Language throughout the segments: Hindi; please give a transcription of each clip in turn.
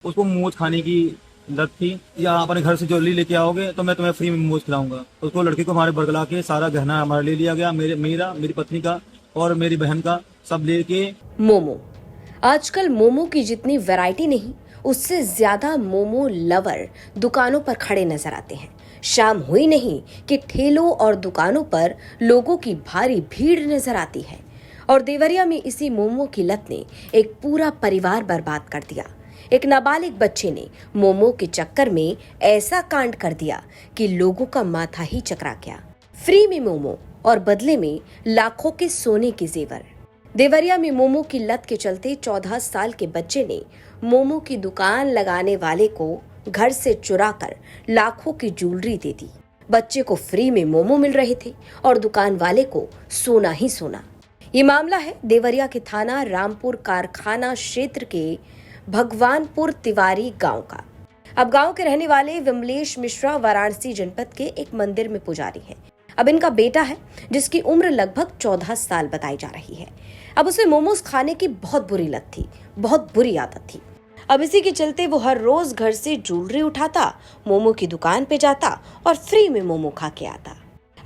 उसको मोमोज खाने की लत थी। या अपने घर से ज्वेलरी लेके आओगे तो मैं तुम्हें फ्री में मोमोज खिलाऊंगा। उसको लड़के को हमारे बरगला के सारा गहना हमारा ले लिया गया, मेरी पत्नी का और मेरी बहन का सब लेके। मोमो। आजकल मोमो की जितनी वैरायटी नहीं, उससे ज्यादा मोमो लवर दुकानों पर खड़े नजर आते हैं। शाम हुई नहीं कि ठेलों और दुकानों पर लोगों की भारी भीड़ नजर आती है। और देवरिया में इसी मोमो की लत ने एक पूरा परिवार बर्बाद कर दिया। एक नाबालिग बच्चे ने मोमो के चक्कर में ऐसा कांड कर दिया कि लोगों का माथा ही चकरा गया। फ्री में मोमो और बदले में लाखों के सोने के जेवर। देवरिया में मोमो की लत के चलते 14 साल के बच्चे ने मोमो की दुकान लगाने वाले को घर से चुराकर लाखों की ज्वेलरी दे दी। बच्चे को फ्री में मोमो मिल रहे थे और दुकान वाले को सोना ही सोना। ये मामला है देवरिया के थाना रामपुर कारखाना क्षेत्र के भगवानपुर तिवारी गांव का। अब गांव के रहने वाले विमलेश मिश्रा वाराणसी जनपद के एक मंदिर में पुजारी हैं। अब इनका बेटा है जिसकी उम्र लगभग 14 साल बताई जा रही है। अब उसे मोमोज खाने की बहुत बुरी लत थी, बहुत बुरी आदत थी। अब इसी के चलते वो हर रोज घर से ज्वेलरी उठाता, मोमो की दुकान पे जाता और फ्री में मोमो खा के आता।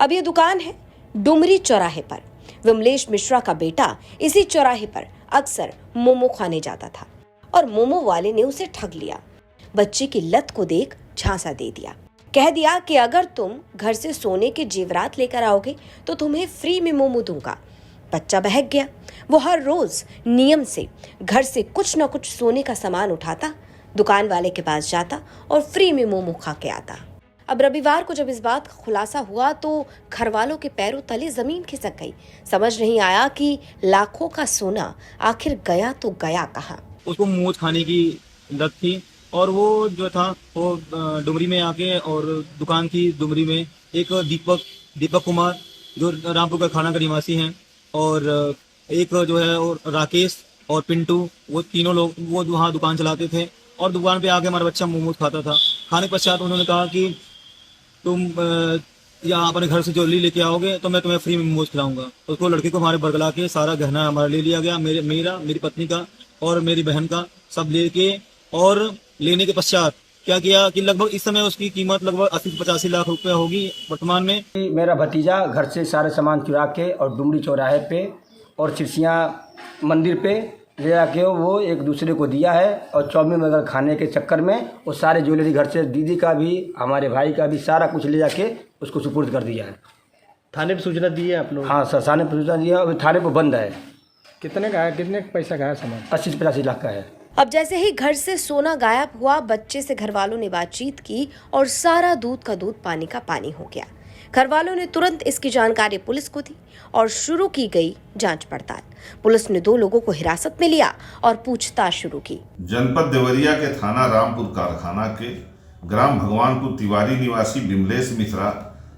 अब ये दुकान है डुमरी चौराहे पर। विमलेश मिश्रा का बेटा इसी चौराहे पर अक्सर मोमो खाने जाता था और मोमो वाले ने उसे ठग लिया। बच्चे की लत को देख झांसा दे दिया। कह दिया कि अगर तुम घर से सोने के जेवरात लेकर आओगे तो तुम्हें फ्री में मोमो दूंगा। बच्चा बहक गया। वो हर रोज नियम से घर से कुछ न कुछ सोने का सामान उठाता, दुकान वाले के पास जाता और फ्री में मोमो खा के आता। अब रविवार को जब इस बात का खुलासा हुआ तो घर वालों के पैरों तले जमीन खिसक गई। समझ नहीं आया कि लाखों का सोना आखिर गया तो गया कहाँ। उसको मोमोज खाने की लत थी और वो जो था वो डुमरी में आके और दुकान थी डुमरी में। एक दीपक कुमार जो रामपुर कारखाना का निवासी हैं और एक जो है और राकेश और पिंटू, वो तीनों लोग वो वहाँ दुकान चलाते थे और दुकान पे आके हमारा बच्चा मोमोज खाता था। खाने के पश्चात उन्होंने कहा कि तुम यहाँ अपने घर से ज्वेलरी लेके आओगे तो मैं तुम्हें फ्री में मोमोज खिलाऊंगा। उसको लड़के को हमारे बरगला के सारा गहना हमारा ले लिया गया, मेरी पत्नी का और मेरी बहन का सब लेके। और लेने के पश्चात क्या किया कि लगभग इस समय उसकी कीमत लगभग 80-85 लाख रुपए होगी वर्तमान में। मेरा भतीजा घर से सारे सामान चुरा के और डुमरी चौराहे पे और चिरसिया मंदिर पे ले जाके वो एक दूसरे को दिया है। और चाउमीन वगैरह खाने के चक्कर में वो सारे ज्वेलरी घर से दीदी का भी हमारे भाई का भी सारा कुछ ले जाके उसको सुपुर्द कर दिया है। थाने पे सूचना दी है आप लोग? हाँ सर, थाने पर सूचना दिया। अभी थाने पर बंद है। कितने का है, कितने पैसा का है सामान? 80-85 लाख का है। अब जैसे ही घर से सोना गायब हुआ, बच्चे से घर वालों ने बातचीत की और सारा दूध का दूध पानी का पानी हो गया। घर वालों ने तुरंत इसकी जानकारी पुलिस को दी और शुरू की गई जांच पड़ताल। पुलिस ने 2 लोगों को हिरासत में लिया और पूछताछ शुरू की। जनपद देवरिया के थाना रामपुर कारखाना के ग्राम भगवानपुर तिवारी निवासी विमलेश मिश्रा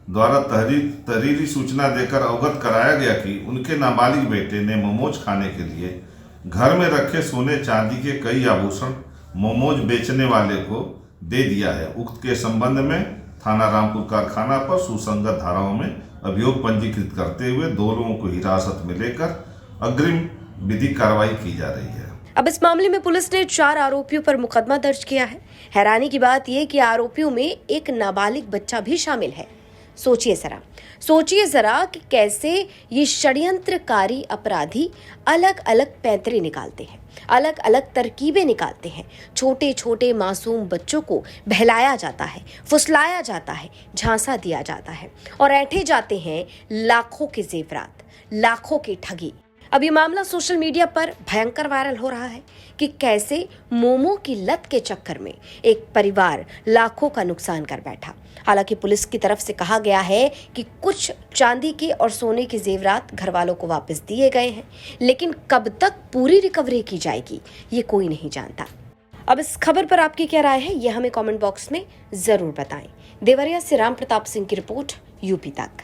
द्वारा तहरीरी सूचना देकर अवगत कराया गया कि उनके नाबालिग बेटे ने मोमोज खाने के लिए घर में रखे सोने चांदी के कई आभूषण मोमोज बेचने वाले को दे दिया है। उक्त के संबंध में थाना रामपुर कारखाना पर सुसंगत धाराओं में अभियोग पंजीकृत करते हुए 2 लोगों को हिरासत में लेकर अग्रिम विधिक कार्रवाई की जा रही है। अब इस मामले में पुलिस ने 4 आरोपियों पर मुकदमा दर्ज किया है। हैरानी की बात यह कि आरोपियों में एक नाबालिग बच्चा भी शामिल है। सोचिए जरा कि कैसे ये षड्यंत्रकारी अपराधी अलग अलग पैंतरे निकालते हैं, अलग अलग तरकीबें निकालते हैं। छोटे छोटे मासूम बच्चों को बहलाया जाता है, फुसलाया जाता है, झांसा दिया जाता है और ऐंठे जाते हैं लाखों के जेवरात, लाखों की ठगी। अब ये मामला सोशल मीडिया पर भयंकर वायरल हो रहा है कि कैसे मोमो की लत के चक्कर में एक परिवार लाखों का नुकसान कर बैठा। हालांकि पुलिस की तरफ से कहा गया है कि कुछ चांदी के और सोने के जेवरात घर वालों को वापस दिए गए हैं, लेकिन कब तक पूरी रिकवरी की जाएगी ये कोई नहीं जानता। अब इस खबर पर आपकी क्या राय है, ये हमें कमेंट बॉक्स में जरूर बताएं। देवरिया से राम प्रताप सिंह की रिपोर्ट, यूपी तक।